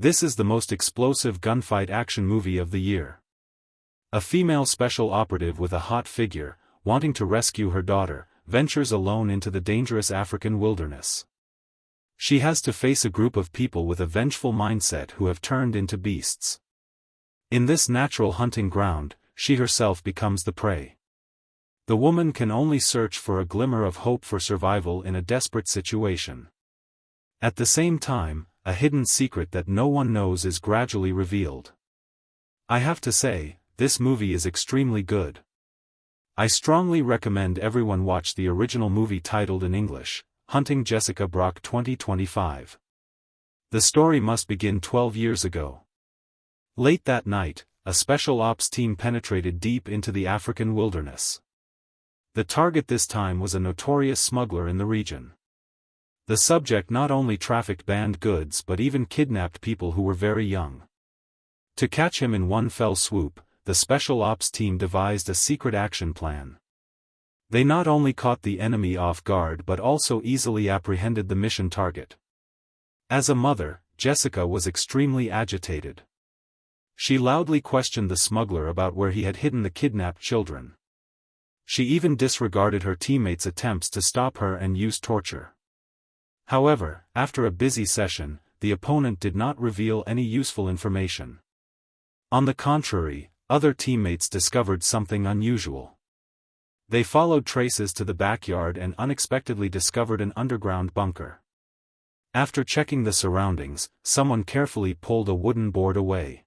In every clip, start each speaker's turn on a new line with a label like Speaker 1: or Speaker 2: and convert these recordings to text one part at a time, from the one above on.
Speaker 1: This is the most explosive gunfight action movie of the year. A female special operative with a hot figure, wanting to rescue her daughter, ventures alone into the dangerous African wilderness. She has to face a group of people with a vengeful mindset who have turned into beasts. In this natural hunting ground, she herself becomes the prey. The woman can only search for a glimmer of hope for survival in a desperate situation. At the same time, a hidden secret that no one knows is gradually revealed. I have to say, this movie is extremely good. I strongly recommend everyone watch the original movie titled in English, Hunting Jessica Brok 2025. The story must begin 12 years ago. Late that night, a special ops team penetrated deep into the African wilderness. The target this time was a notorious smuggler in the region. The subject not only trafficked banned goods but even kidnapped people who were very young. To catch him in one fell swoop, the special ops team devised a secret action plan. They not only caught the enemy off guard but also easily apprehended the mission target. As a mother, Jessica was extremely agitated. She loudly questioned the smuggler about where he had hidden the kidnapped children. She even disregarded her teammates' attempts to stop her and used torture. However, after a busy session, the opponent did not reveal any useful information. On the contrary, other teammates discovered something unusual. They followed traces to the backyard and unexpectedly discovered an underground bunker. After checking the surroundings, someone carefully pulled a wooden board away.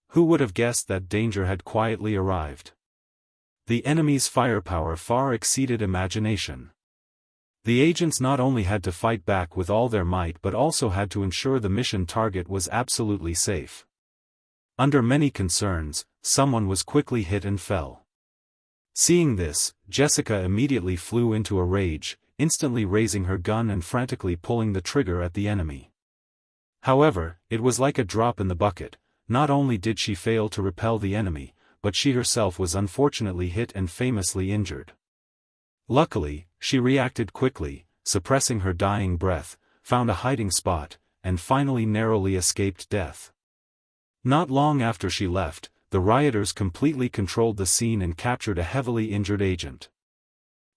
Speaker 1: Who would have guessed that danger had quietly arrived? The enemy's firepower far exceeded imagination. The agents not only had to fight back with all their might but also had to ensure the mission target was absolutely safe. Under many concerns, someone was quickly hit and fell. Seeing this, Jessica immediately flew into a rage, instantly raising her gun and frantically pulling the trigger at the enemy. However, it was like a drop in the bucket. Not only did she fail to repel the enemy, but she herself was unfortunately hit and famously injured. Luckily, she reacted quickly, suppressing her dying breath, found a hiding spot, and finally narrowly escaped death. Not long after she left, the rioters completely controlled the scene and captured a heavily injured agent.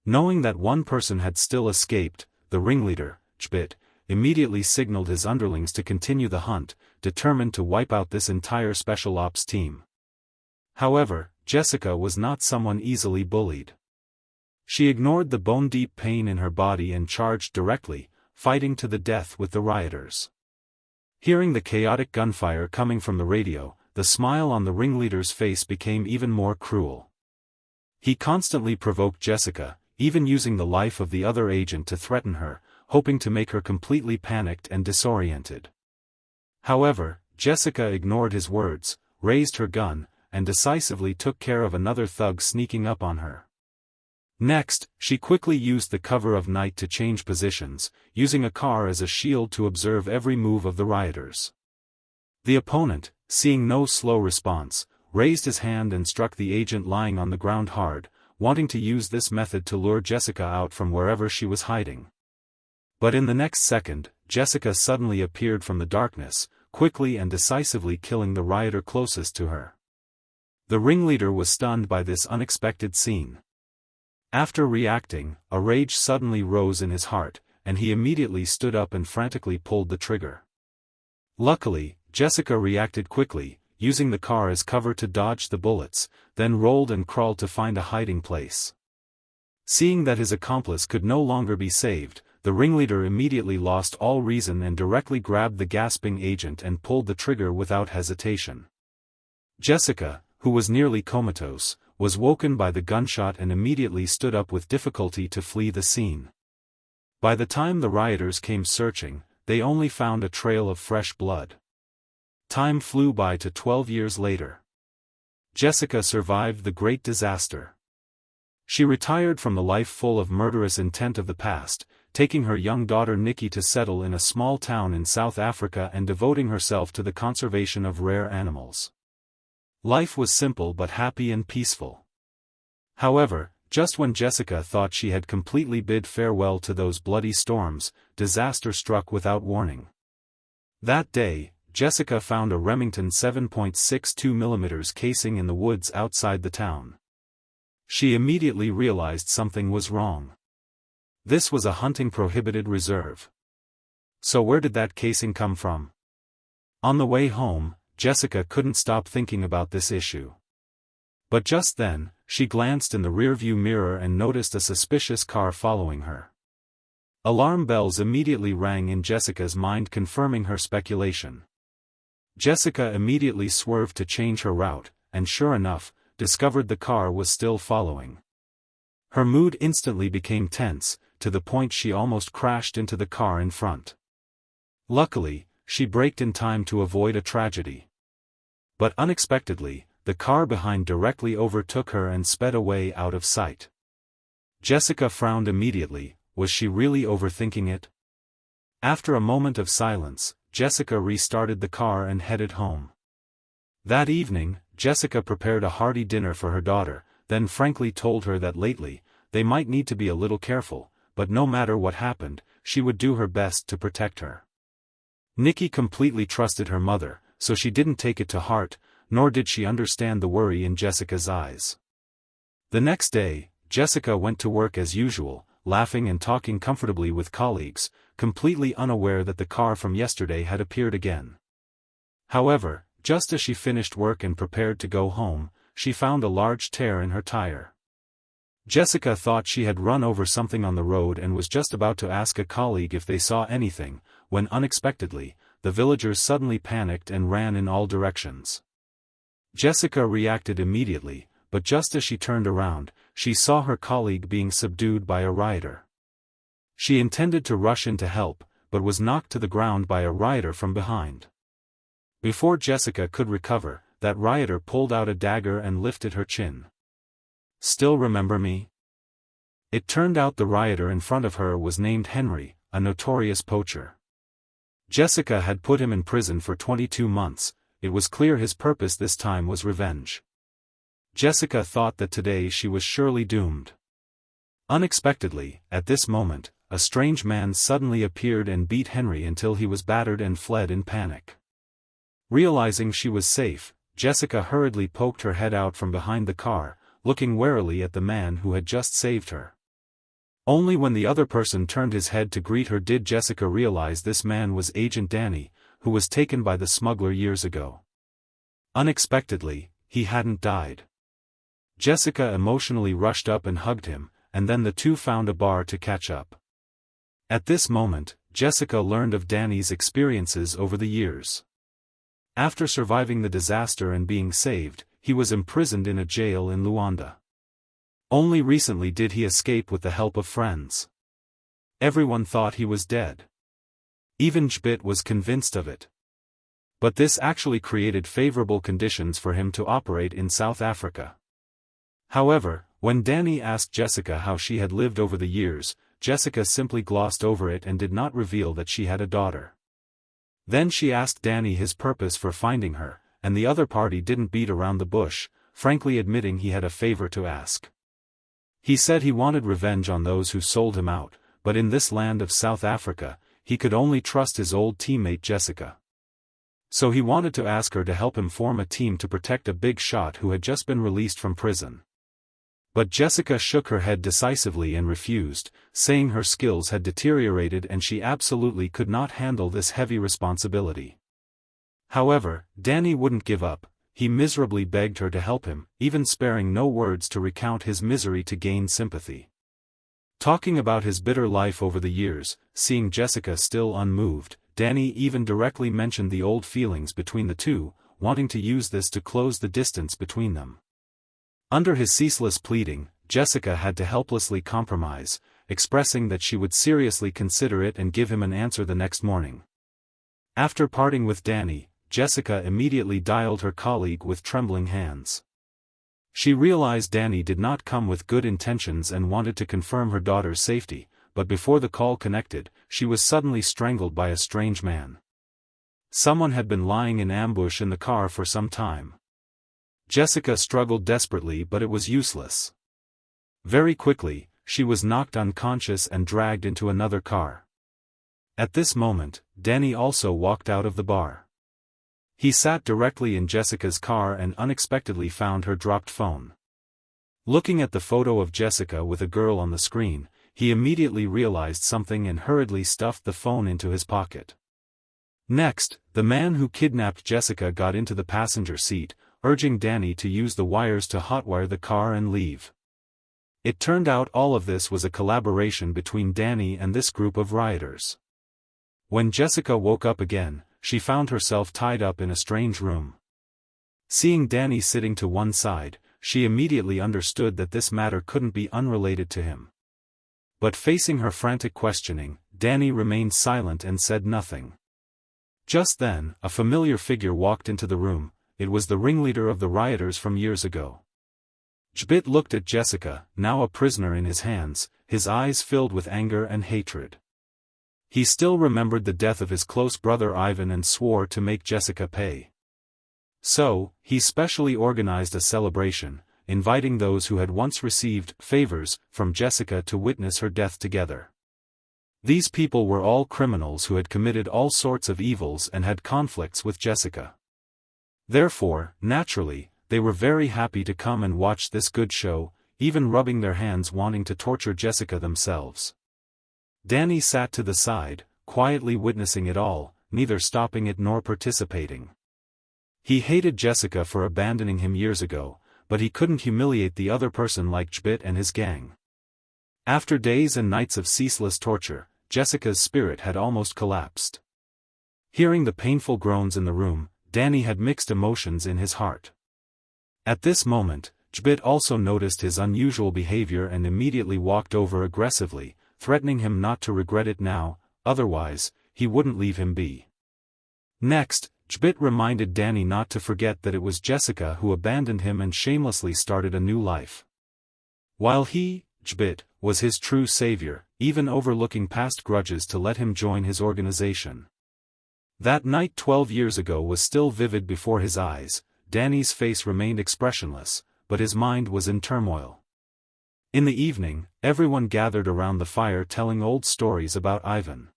Speaker 1: Knowing that one person had still escaped, the ringleader, Jbit, immediately signaled his underlings to continue the hunt, determined to wipe out this entire special ops team. However, Jessica was not someone easily bullied. She ignored the bone-deep pain in her body and charged directly, fighting to the death with the rioters. Hearing the chaotic gunfire coming from the radio, the smile on the ringleader's face became even more cruel. He constantly provoked Jessica, even using the life of the other agent to threaten her, hoping to make her completely panicked and disoriented. However, Jessica ignored his words, raised her gun, and decisively took care of another thug sneaking up on her. Next, she quickly used the cover of night to change positions, using a car as a shield to observe every move of the rioters. The opponent, seeing no slow response, raised his hand and struck the agent lying on the ground hard, wanting to use this method to lure Jessica out from wherever she was hiding. But in the next second, Jessica suddenly appeared from the darkness, quickly and decisively killing the rioter closest to her. The ringleader was stunned by this unexpected scene. After reacting, a rage suddenly rose in his heart, and he immediately stood up and frantically pulled the trigger. Luckily, Jessica reacted quickly, using the car as cover to dodge the bullets, then rolled and crawled to find a hiding place. Seeing that his accomplice could no longer be saved, the ringleader immediately lost all reason and directly grabbed the gasping agent and pulled the trigger without hesitation. Jessica, who was nearly comatose, was woken by the gunshot and immediately stood up with difficulty to flee the scene. By the time the rioters came searching, they only found a trail of fresh blood. Time flew by to 12 years later. Jessica survived the great disaster. She retired from the life full of murderous intent of the past, taking her young daughter Nikki to settle in a small town in South Africa and devoting herself to the conservation of rare animals. Life was simple but happy and peaceful. However, just when Jessica thought she had completely bid farewell to those bloody storms, disaster struck without warning. That day, Jessica found a Remington 7.62mm casing in the woods outside the town. She immediately realized something was wrong. This was a hunting prohibited reserve. So where did that casing come from? On the way home, Jessica couldn't stop thinking about this issue. But just then, she glanced in the rearview mirror and noticed a suspicious car following her. Alarm bells immediately rang in Jessica's mind, confirming her speculation. Jessica immediately swerved to change her route, and sure enough, discovered the car was still following. Her mood instantly became tense, to the point she almost crashed into the car in front. Luckily, she braked in time to avoid a tragedy. But unexpectedly, the car behind directly overtook her and sped away out of sight. Jessica frowned immediately. Was she really overthinking it? After a moment of silence, Jessica restarted the car and headed home. That evening, Jessica prepared a hearty dinner for her daughter, then frankly told her that lately, they might need to be a little careful, but no matter what happened, she would do her best to protect her. Nikki completely trusted her mother, so she didn't take it to heart, nor did she understand the worry in Jessica's eyes. The next day, Jessica went to work as usual, laughing and talking comfortably with colleagues, completely unaware that the car from yesterday had appeared again. However, just as she finished work and prepared to go home, she found a large tear in her tire. Jessica thought she had run over something on the road and was just about to ask a colleague if they saw anything, when unexpectedly, the villagers suddenly panicked and ran in all directions. Jessica reacted immediately, but just as she turned around, she saw her colleague being subdued by a rioter. She intended to rush in to help, but was knocked to the ground by a rioter from behind. Before Jessica could recover, that rioter pulled out a dagger and lifted her chin. "Still remember me?" It turned out the rioter in front of her was named Henry, a notorious poacher. Jessica had put him in prison for 22 months, it was clear his purpose this time was revenge. Jessica thought that today she was surely doomed. Unexpectedly, at this moment, a strange man suddenly appeared and beat Henry until he was battered and fled in panic. Realizing she was safe, Jessica hurriedly poked her head out from behind the car, looking warily at the man who had just saved her. Only when the other person turned his head to greet her did Jessica realize this man was Agent Danny, who was taken by the smuggler years ago. Unexpectedly, he hadn't died. Jessica emotionally rushed up and hugged him, and then the two found a bar to catch up. At this moment, Jessica learned of Danny's experiences over the years. After surviving the disaster and being saved, he was imprisoned in a jail in Luanda. Only recently did he escape with the help of friends. Everyone thought he was dead. Even Jbit was convinced of it. But this actually created favorable conditions for him to operate in South Africa. However, when Danny asked Jessica how she had lived over the years, Jessica simply glossed over it and did not reveal that she had a daughter. Then she asked Danny his purpose for finding her, and the other party didn't beat around the bush, frankly admitting he had a favor to ask. He said he wanted revenge on those who sold him out, but in this land of South Africa, he could only trust his old teammate Jessica. So he wanted to ask her to help him form a team to protect a big shot who had just been released from prison. But Jessica shook her head decisively and refused, saying her skills had deteriorated and she absolutely could not handle this heavy responsibility. However, Danny wouldn't give up, he miserably begged her to help him, even sparing no words to recount his misery to gain sympathy. Talking about his bitter life over the years, seeing Jessica still unmoved, Danny even directly mentioned the old feelings between the two, wanting to use this to close the distance between them. Under his ceaseless pleading, Jessica had to helplessly compromise, expressing that she would seriously consider it and give him an answer the next morning. After parting with Danny, Jessica immediately dialed her colleague with trembling hands. She realized Danny did not come with good intentions and wanted to confirm her daughter's safety, but before the call connected, she was suddenly strangled by a strange man. Someone had been lying in ambush in the car for some time. Jessica struggled desperately but it was useless. Very quickly, she was knocked unconscious and dragged into another car. At this moment, Danny also walked out of the bar. He sat directly in Jessica's car and unexpectedly found her dropped phone. Looking at the photo of Jessica with a girl on the screen, he immediately realized something and hurriedly stuffed the phone into his pocket. Next, the man who kidnapped Jessica got into the passenger seat, urging Danny to use the wires to hotwire the car and leave. It turned out all of this was a collaboration between Danny and this group of rioters. When Jessica woke up again, she found herself tied up in a strange room. Seeing Danny sitting to one side, she immediately understood that this matter couldn't be unrelated to him. But facing her frantic questioning, Danny remained silent and said nothing. Just then, a familiar figure walked into the room. It was the ringleader of the rioters from years ago. Jbit looked at Jessica, now a prisoner in his hands, his eyes filled with anger and hatred. He still remembered the death of his close brother Ivan and swore to make Jessica pay. So, he specially organized a celebration, inviting those who had once received favors from Jessica to witness her death together. These people were all criminals who had committed all sorts of evils and had conflicts with Jessica. Therefore, naturally, they were very happy to come and watch this good show, even rubbing their hands wanting to torture Jessica themselves. Danny sat to the side, quietly witnessing it all, neither stopping it nor participating. He hated Jessica for abandoning him years ago, but he couldn't humiliate the other person like Jbit and his gang. After days and nights of ceaseless torture, Jessica's spirit had almost collapsed. Hearing the painful groans in the room, Danny had mixed emotions in his heart. At this moment, Jbit also noticed his unusual behavior and immediately walked over aggressively, threatening him not to regret it now, otherwise, he wouldn't leave him be. Next, Jbit reminded Danny not to forget that it was Jessica who abandoned him and shamelessly started a new life. While he, Jbit, was his true savior, even overlooking past grudges to let him join his organization. That night 12 years ago was still vivid before his eyes. Danny's face remained expressionless, but his mind was in turmoil. In the evening, everyone gathered around the fire telling old stories about Ivan.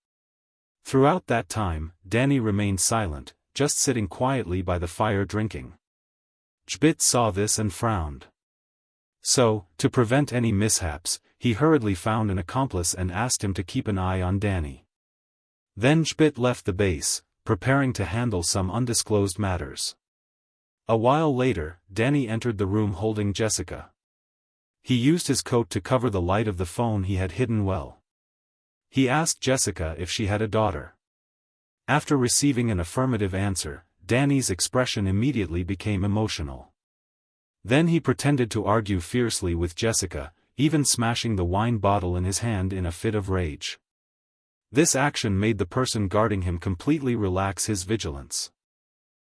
Speaker 1: Throughout that time, Danny remained silent, just sitting quietly by the fire drinking. Jbit saw this and frowned. So, to prevent any mishaps, he hurriedly found an accomplice and asked him to keep an eye on Danny. Then Jbit left the base, preparing to handle some undisclosed matters. A while later, Danny entered the room holding Jessica. He used his coat to cover the light of the phone he had hidden well. He asked Jessica if she had a daughter. After receiving an affirmative answer, Danny's expression immediately became emotional. Then he pretended to argue fiercely with Jessica, even smashing the wine bottle in his hand in a fit of rage. This action made the person guarding him completely relax his vigilance.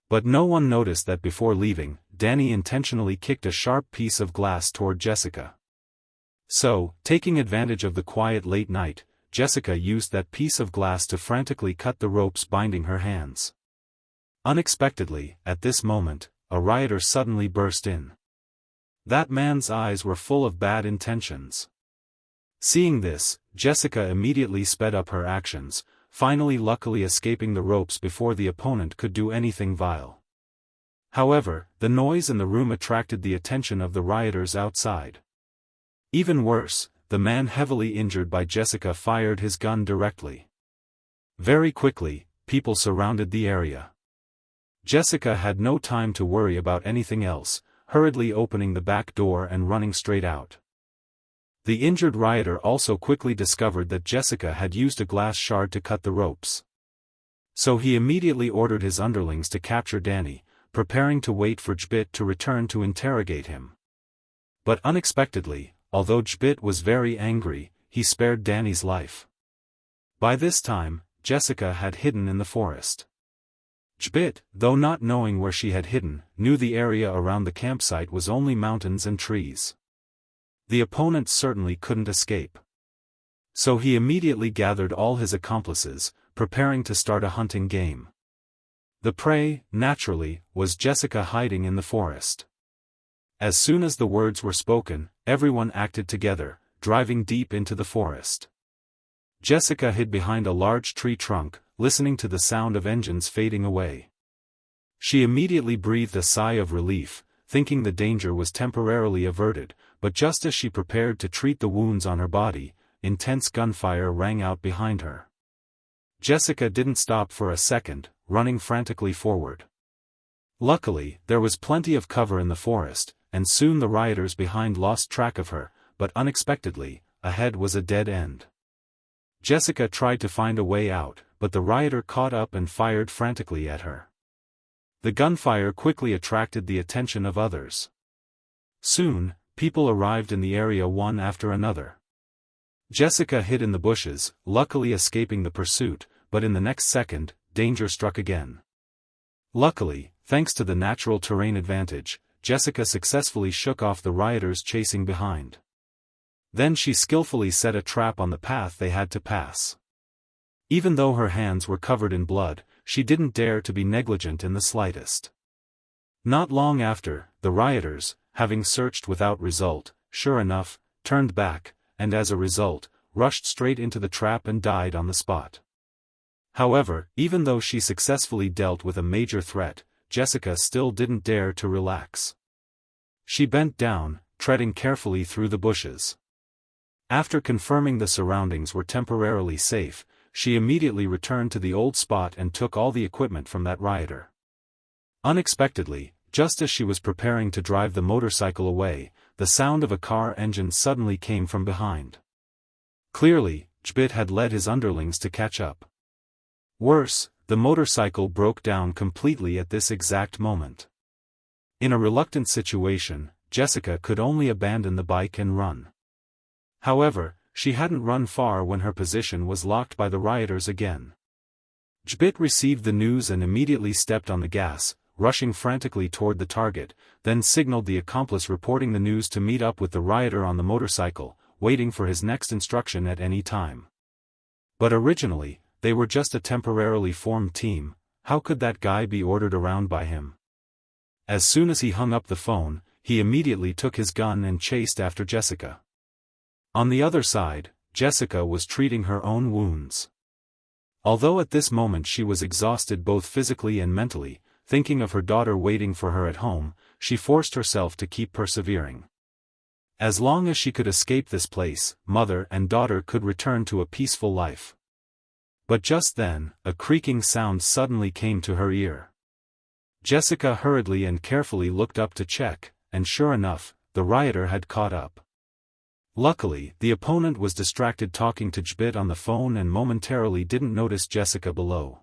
Speaker 1: But no one noticed that before leaving, Danny intentionally kicked a sharp piece of glass toward Jessica. So, taking advantage of the quiet late night, Jessica used that piece of glass to frantically cut the ropes binding her hands. Unexpectedly, at this moment, a rioter suddenly burst in. That man's eyes were full of bad intentions. Seeing this, Jessica immediately sped up her actions, finally luckily escaping the ropes before the opponent could do anything vile. However, the noise in the room attracted the attention of the rioters outside. Even worse, the man heavily injured by Jessica fired his gun directly. Very quickly, people surrounded the area. Jessica had no time to worry about anything else, hurriedly opening the back door and running straight out. The injured rioter also quickly discovered that Jessica had used a glass shard to cut the ropes. So he immediately ordered his underlings to capture Danny, preparing to wait for Jbit to return to interrogate him. But unexpectedly, although Jbit was very angry, he spared Danny's life. By this time, Jessica had hidden in the forest. Jbit, though not knowing where she had hidden, knew the area around the campsite was only mountains and trees. The opponent certainly couldn't escape. So he immediately gathered all his accomplices, preparing to start a hunting game. The prey, naturally, was Jessica hiding in the forest. As soon as the words were spoken, everyone acted together, driving deep into the forest. Jessica hid behind a large tree trunk, listening to the sound of engines fading away. She immediately breathed a sigh of relief, thinking the danger was temporarily averted, but just as she prepared to treat the wounds on her body, intense gunfire rang out behind her. Jessica didn't stop for a second, running frantically forward. Luckily, there was plenty of cover in the forest, and soon the rioters behind lost track of her, but unexpectedly, ahead was a dead end. Jessica tried to find a way out, but the rioter caught up and fired frantically at her. The gunfire quickly attracted the attention of others. Soon, people arrived in the area one after another. Jessica hid in the bushes, luckily escaping the pursuit, but in the next second, danger struck again. Luckily, thanks to the natural terrain advantage, Jessica successfully shook off the rioters chasing behind. Then she skillfully set a trap on the path they had to pass. Even though her hands were covered in blood, she didn't dare to be negligent in the slightest. Not long after, the rioters, having searched without result, sure enough, turned back, and as a result, rushed straight into the trap and died on the spot. However, even though she successfully dealt with a major threat, Jessica still didn't dare to relax. She bent down, treading carefully through the bushes. After confirming the surroundings were temporarily safe, she immediately returned to the old spot and took all the equipment from that rioter. Unexpectedly, just as she was preparing to drive the motorcycle away, the sound of a car engine suddenly came from behind. Clearly, Jbit had led his underlings to catch up. Worse, the motorcycle broke down completely at this exact moment. In a reluctant situation, Jessica could only abandon the bike and run. However, she hadn't run far when her position was locked by the rioters again. Jbit received the news and immediately stepped on the gas, rushing frantically toward the target, then signaled the accomplice reporting the news to meet up with the rioter on the motorcycle, waiting for his next instruction at any time. But originally, they were just a temporarily formed team. How could that guy be ordered around by him? As soon as he hung up the phone, he immediately took his gun and chased after Jessica. On the other side, Jessica was treating her own wounds. Although at this moment she was exhausted both physically and mentally, thinking of her daughter waiting for her at home, she forced herself to keep persevering. As long as she could escape this place, mother and daughter could return to a peaceful life. But just then, a creaking sound suddenly came to her ear. Jessica hurriedly and carefully looked up to check, and sure enough, the rioter had caught up. Luckily, the opponent was distracted talking to Jbit on the phone and momentarily didn't notice Jessica below.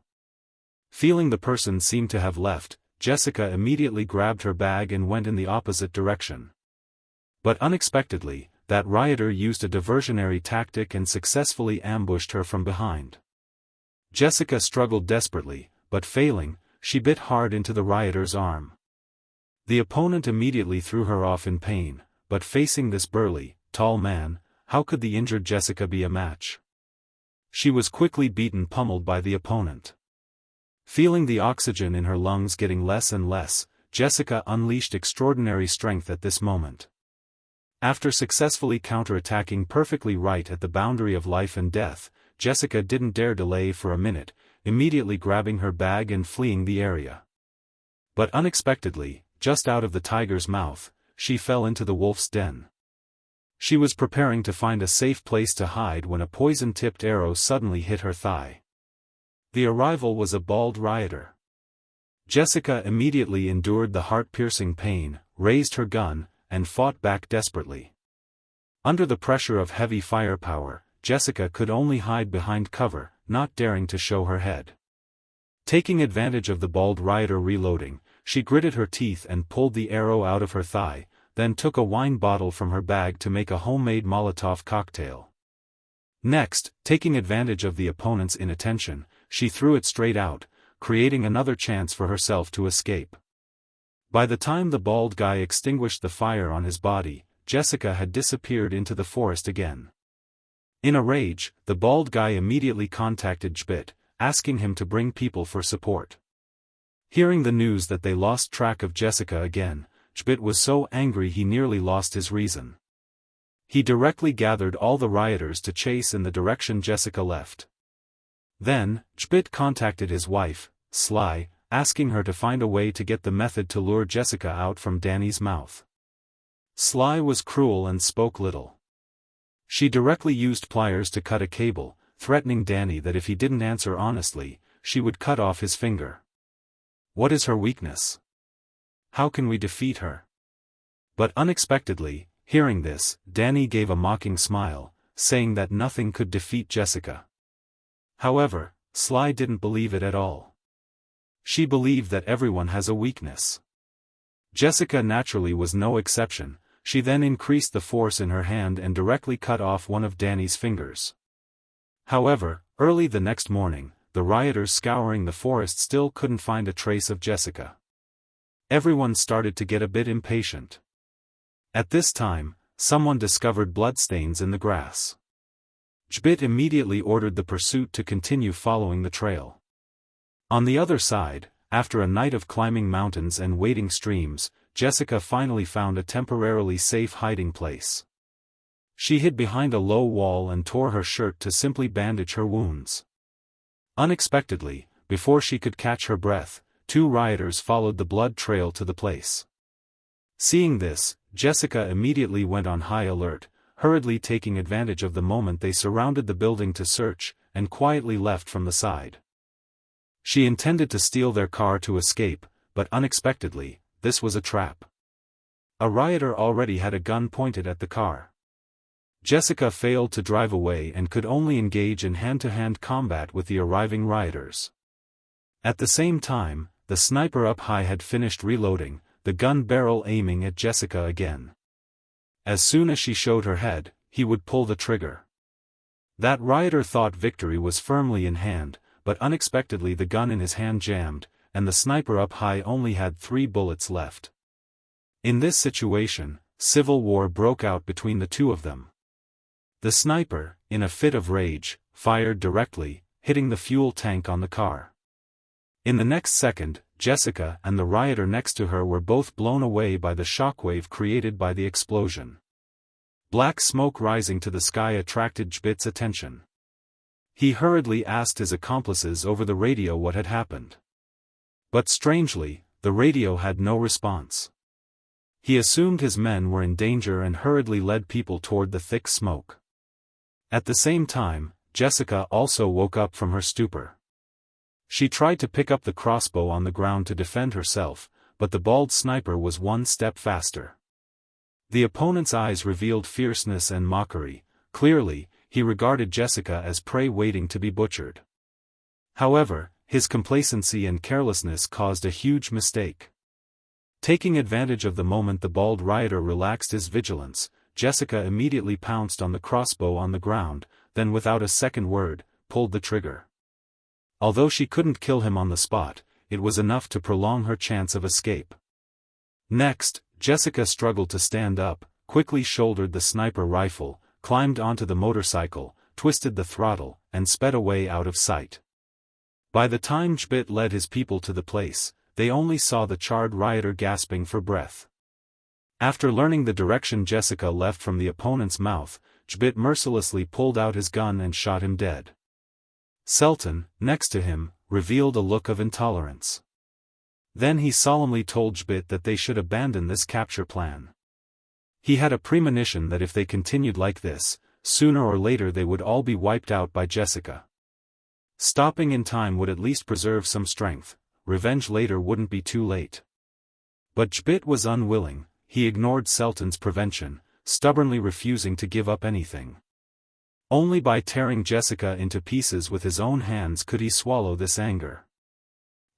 Speaker 1: Feeling the person seemed to have left, Jessica immediately grabbed her bag and went in the opposite direction. But unexpectedly, that rioter used a diversionary tactic and successfully ambushed her from behind. Jessica struggled desperately, but failing, she bit hard into the rioter's arm. The opponent immediately threw her off in pain, but facing this burly, tall man, how could the injured Jessica be a match? She was quickly pummeled by the opponent. Feeling the oxygen in her lungs getting less and less, Jessica unleashed extraordinary strength at this moment. After successfully counterattacking perfectly right at the boundary of life and death, Jessica didn't dare delay for a minute, immediately grabbing her bag and fleeing the area. But unexpectedly, just out of the tiger's mouth, she fell into the wolf's den. She was preparing to find a safe place to hide when a poison-tipped arrow suddenly hit her thigh. The arrival was a bald rioter. Jessica immediately endured the heart-piercing pain, raised her gun, and fought back desperately. Under the pressure of heavy firepower, Jessica could only hide behind cover, not daring to show her head. Taking advantage of the bald rioter reloading, she gritted her teeth and pulled the arrow out of her thigh, then took a wine bottle from her bag to make a homemade Molotov cocktail. Next, taking advantage of the opponent's inattention, she threw it straight out, creating another chance for herself to escape. By the time the bald guy extinguished the fire on his body, Jessica had disappeared into the forest again. In a rage, the bald guy immediately contacted Jbit, asking him to bring people for support. Hearing the news that they lost track of Jessica again, Jbit was so angry he nearly lost his reason. He directly gathered all the rioters to chase in the direction Jessica left. Then, Jbit contacted his wife, Sly, asking her to find a way to get the method to lure Jessica out from Danny's mouth. Sly was cruel and spoke little. She directly used pliers to cut a cable, threatening Danny that if he didn't answer honestly, she would cut off his finger. What is her weakness? How can we defeat her? But unexpectedly, hearing this, Danny gave a mocking smile, saying that nothing could defeat Jessica. However, Sly didn't believe it at all. She believed that everyone has a weakness. Jessica naturally was no exception. She then increased the force in her hand and directly cut off one of Danny's fingers. However, early the next morning, the rioters scouring the forest still couldn't find a trace of Jessica. Everyone started to get a bit impatient. At this time, someone discovered bloodstains in the grass. Jbit immediately ordered the pursuit to continue following the trail. On the other side, after a night of climbing mountains and wading streams, Jessica finally found a temporarily safe hiding place. She hid behind a low wall and tore her shirt to simply bandage her wounds. Unexpectedly, before she could catch her breath, two rioters followed the blood trail to the place. Seeing this, Jessica immediately went on high alert, hurriedly taking advantage of the moment they surrounded the building to search, and quietly left from the side. She intended to steal their car to escape, but unexpectedly, this was a trap. A rioter already had a gun pointed at the car. Jessica failed to drive away and could only engage in hand-to-hand combat with the arriving rioters. At the same time, the sniper up high had finished reloading, the gun barrel aiming at Jessica again. As soon as she showed her head, he would pull the trigger. That rioter thought victory was firmly in hand, but unexpectedly the gun in his hand jammed, and the sniper up high only had 3 bullets left. In this situation, civil war broke out between the two of them. The sniper, in a fit of rage, fired directly, hitting the fuel tank on the car. In the next second, Jessica and the rioter next to her were both blown away by the shockwave created by the explosion. Black smoke rising to the sky attracted Jbit's attention. He hurriedly asked his accomplices over the radio what had happened. But strangely, the radio had no response. He assumed his men were in danger and hurriedly led people toward the thick smoke. At the same time, Jessica also woke up from her stupor. She tried to pick up the crossbow on the ground to defend herself, but the bald sniper was one step faster. The opponent's eyes revealed fierceness and mockery. Clearly, he regarded Jessica as prey waiting to be butchered. However, his complacency and carelessness caused a huge mistake. Taking advantage of the moment the bald rioter relaxed his vigilance, Jessica immediately pounced on the crossbow on the ground, then without a second word, pulled the trigger. Although she couldn't kill him on the spot, it was enough to prolong her chance of escape. Next, Jessica struggled to stand up, quickly shouldered the sniper rifle, climbed onto the motorcycle, twisted the throttle, and sped away out of sight. By the time Jbit led his people to the place, they only saw the charred rioter gasping for breath. After learning the direction Jessica left from the opponent's mouth, Jbit mercilessly pulled out his gun and shot him dead. Selton, next to him, revealed a look of intolerance. Then he solemnly told Jbit that they should abandon this capture plan. He had a premonition that if they continued like this, sooner or later they would all be wiped out by Jessica. Stopping in time would at least preserve some strength, revenge later wouldn't be too late. But Jbit was unwilling. He ignored Selton's prevention, stubbornly refusing to give up anything. Only by tearing Jessica into pieces with his own hands could he swallow this anger.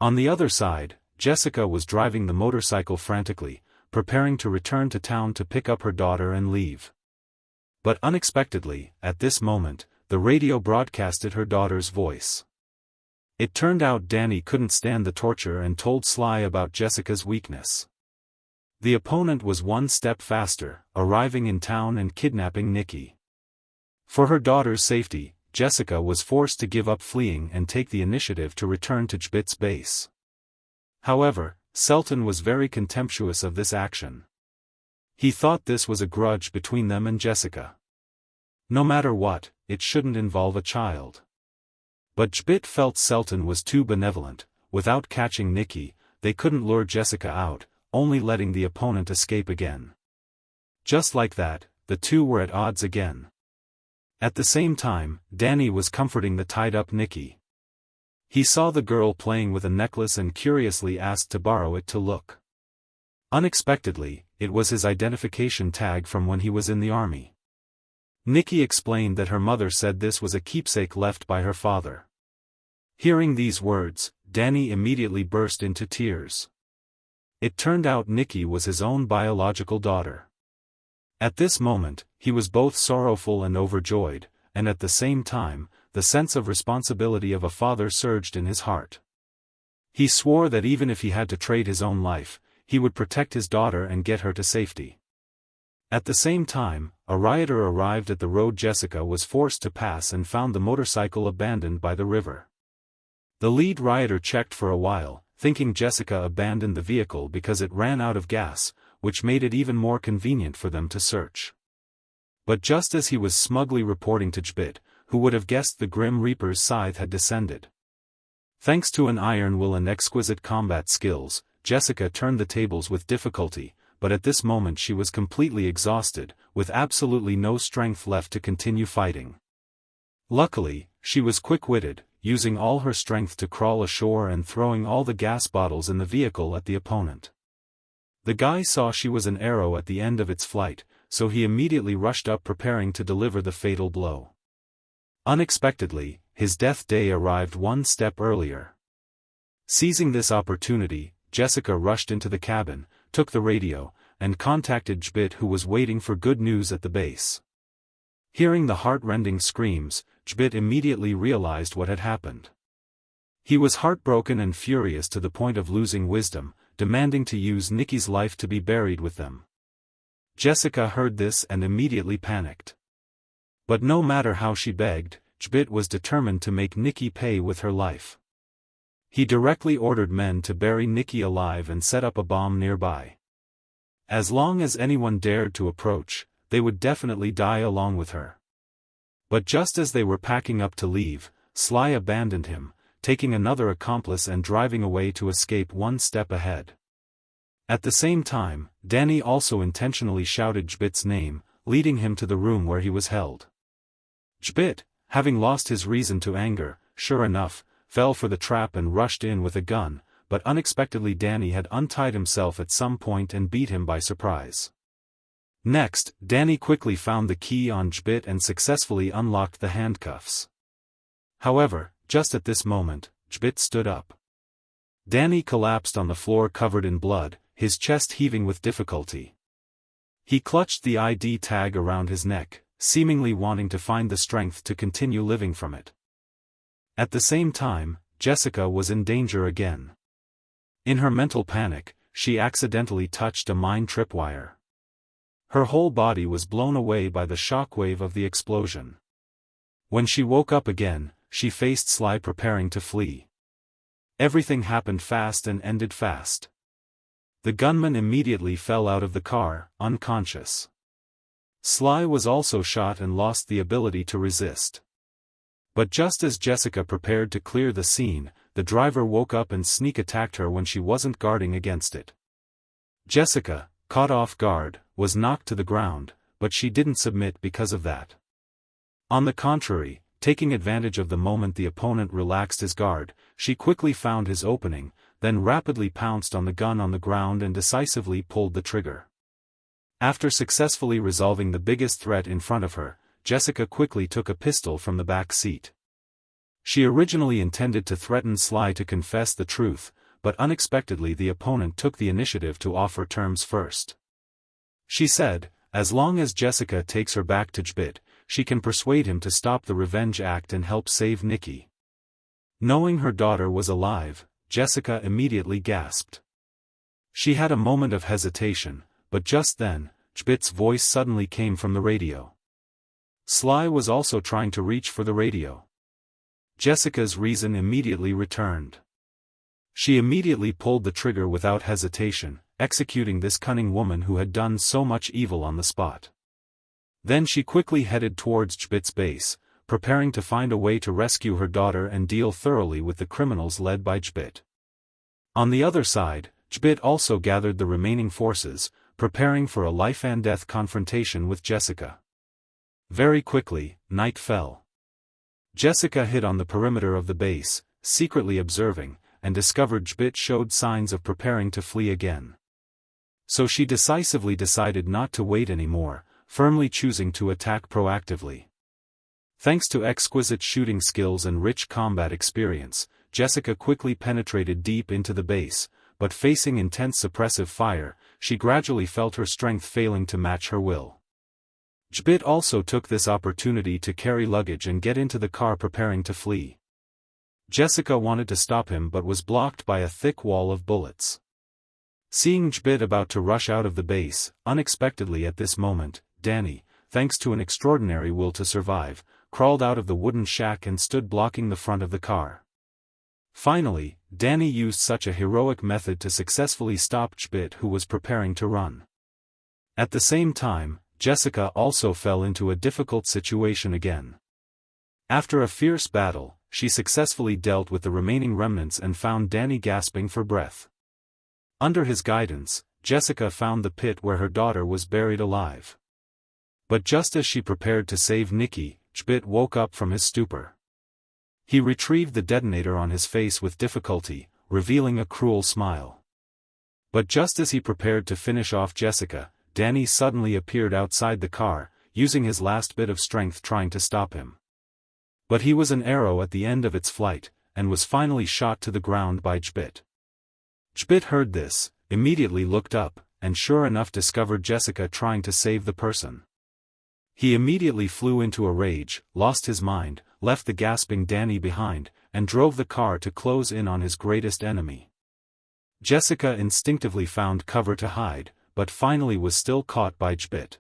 Speaker 1: On the other side, Jessica was driving the motorcycle frantically, preparing to return to town to pick up her daughter and leave. But unexpectedly, at this moment, the radio broadcasted her daughter's voice. It turned out Danny couldn't stand the torture and told Sly about Jessica's weakness. The opponent was one step faster, arriving in town and kidnapping Nikki. For her daughter's safety, Jessica was forced to give up fleeing and take the initiative to return to Jbit's base. However, Selton was very contemptuous of this action. He thought this was a grudge between them and Jessica. No matter what, it shouldn't involve a child. But Jbit felt Selton was too benevolent. without catching Nikki, they couldn't lure Jessica out, only letting the opponent escape again. Just like that, the two were at odds again. At the same time, Danny was comforting the tied-up Nikki. He saw the girl playing with a necklace and curiously asked to borrow it to look. Unexpectedly, it was his identification tag from when he was in the army. Nikki explained that her mother said this was a keepsake left by her father. Hearing these words, Danny immediately burst into tears. It turned out Nikki was his own biological daughter. At this moment, he was both sorrowful and overjoyed, and at the same time, the sense of responsibility of a father surged in his heart. He swore that even if he had to trade his own life, he would protect his daughter and get her to safety. At the same time, a rioter arrived at the road Jessica was forced to pass and found the motorcycle abandoned by the river. The lead rioter checked for a while, thinking Jessica abandoned the vehicle because it ran out of gas, which made it even more convenient for them to search. But just as he was smugly reporting to Jbit, who would have guessed the Grim Reaper's scythe had descended. Thanks to an iron will and exquisite combat skills, Jessica turned the tables with difficulty, but at this moment she was completely exhausted, with absolutely no strength left to continue fighting. Luckily, she was quick-witted, using all her strength to crawl ashore and throwing all the gas bottles in the vehicle at the opponent. The guy saw she was an arrow at the end of its flight, so he immediately rushed up preparing to deliver the fatal blow. Unexpectedly, his death day arrived one step earlier. Seizing this opportunity, Jessica rushed into the cabin, took the radio, and contacted Jbit, who was waiting for good news at the base. Hearing the heart-rending screams, Jbit immediately realized what had happened. He was heartbroken and furious to the point of losing wisdom, demanding to use Nikki's life to be buried with them. Jessica heard this and immediately panicked. But no matter how she begged, Jbit was determined to make Nikki pay with her life. He directly ordered men to bury Nikki alive and set up a bomb nearby. As long as anyone dared to approach, they would definitely die along with her. But just as they were packing up to leave, Sly abandoned him, taking another accomplice and driving away to escape one step ahead. At the same time, Danny also intentionally shouted Jbit's name, leading him to the room where he was held. Jbit, having lost his reason to anger, sure enough, fell for the trap and rushed in with a gun, but unexpectedly Danny had untied himself at some point and beat him by surprise. Next, Danny quickly found the key on Jbit and successfully unlocked the handcuffs. However, just at this moment, Jbit stood up. Danny collapsed on the floor covered in blood, his chest heaving with difficulty. He clutched the ID tag around his neck, seemingly wanting to find the strength to continue living from it. At the same time, Jessica was in danger again. In her mental panic, she accidentally touched a mine tripwire. Her whole body was blown away by the shockwave of the explosion. When she woke up again, she faced Sly preparing to flee. Everything happened fast and ended fast. The gunman immediately fell out of the car, unconscious. Sly was also shot and lost the ability to resist. But just as Jessica prepared to clear the scene, the driver woke up and sneak attacked her when she wasn't guarding against it. Jessica, caught off guard, was knocked to the ground, but she didn't submit because of that. On the contrary, taking advantage of the moment the opponent relaxed his guard, she quickly found his opening, then rapidly pounced on the gun on the ground and decisively pulled the trigger. After successfully resolving the biggest threat in front of her, Jessica quickly took a pistol from the back seat. She originally intended to threaten Sly to confess the truth, but unexpectedly the opponent took the initiative to offer terms first. She said, as long as Jessica takes her back to Jbit, she can persuade him to stop the revenge act and help save Nikki. Knowing her daughter was alive, Jessica immediately gasped. She had a moment of hesitation, but just then, Jbit's voice suddenly came from the radio. Sly was also trying to reach for the radio. Jessica's reason immediately returned. She immediately pulled the trigger without hesitation, executing this cunning woman who had done so much evil on the spot. Then she quickly headed towards Jbit's base, preparing to find a way to rescue her daughter and deal thoroughly with the criminals led by Jbit. On the other side, Jbit also gathered the remaining forces, preparing for a life-and-death confrontation with Jessica. Very quickly, night fell. Jessica hid on the perimeter of the base, secretly observing, and discovered Jbit showed signs of preparing to flee again. So she decisively decided not to wait anymore, firmly choosing to attack proactively. Thanks to exquisite shooting skills and rich combat experience, Jessica quickly penetrated deep into the base, but facing intense suppressive fire, she gradually felt her strength failing to match her will. Jbit also took this opportunity to carry luggage and get into the car preparing to flee. Jessica wanted to stop him but was blocked by a thick wall of bullets. Seeing Jbit about to rush out of the base, unexpectedly at this moment, Danny, thanks to an extraordinary will to survive, crawled out of the wooden shack and stood blocking the front of the car. Finally, Danny used such a heroic method to successfully stop Jbit, who was preparing to run. At the same time, Jessica also fell into a difficult situation again. After a fierce battle, she successfully dealt with the remaining remnants and found Danny gasping for breath. Under his guidance, Jessica found the pit where her daughter was buried alive. But just as she prepared to save Nikki, Jbit woke up from his stupor. He retrieved the detonator on his face with difficulty, revealing a cruel smile. But just as he prepared to finish off Jessica, Danny suddenly appeared outside the car, using his last bit of strength trying to stop him. But he was an arrow at the end of its flight, and was finally shot to the ground by Jbit. Jbit heard this, immediately looked up, and sure enough discovered Jessica trying to save the person. He immediately flew into a rage, lost his mind, left the gasping Danny behind, and drove the car to close in on his greatest enemy. Jessica instinctively found cover to hide, but finally was still caught by Jbit.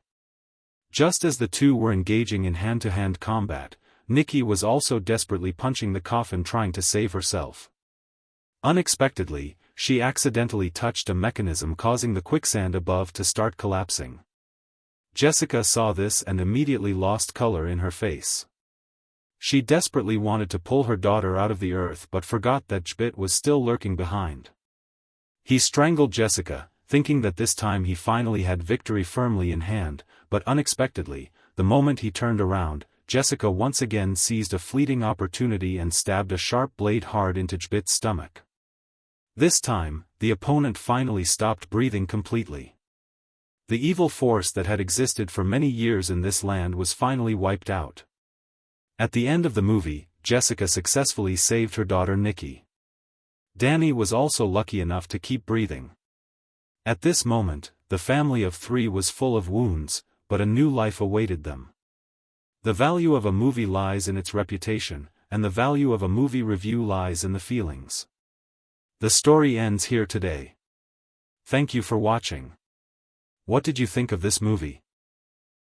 Speaker 1: Just as the two were engaging in hand-to-hand combat, Nikki was also desperately punching the coffin trying to save herself. Unexpectedly, she accidentally touched a mechanism causing the quicksand above to start collapsing. Jessica saw this and immediately lost color in her face. She desperately wanted to pull her daughter out of the earth but forgot that Jbit was still lurking behind. He strangled Jessica, thinking that this time he finally had victory firmly in hand, but unexpectedly, the moment he turned around, Jessica once again seized a fleeting opportunity and stabbed a sharp blade hard into Jbit's stomach. This time, the opponent finally stopped breathing completely. The evil force that had existed for many years in this land was finally wiped out. At the end of the movie, Jessica successfully saved her daughter Nikki. Danny was also lucky enough to keep breathing. At this moment, the family of three was full of wounds, but a new life awaited them. The value of a movie lies in its reputation, and the value of a movie review lies in the feelings. The story ends here today. Thank you for watching. What did you think of this movie?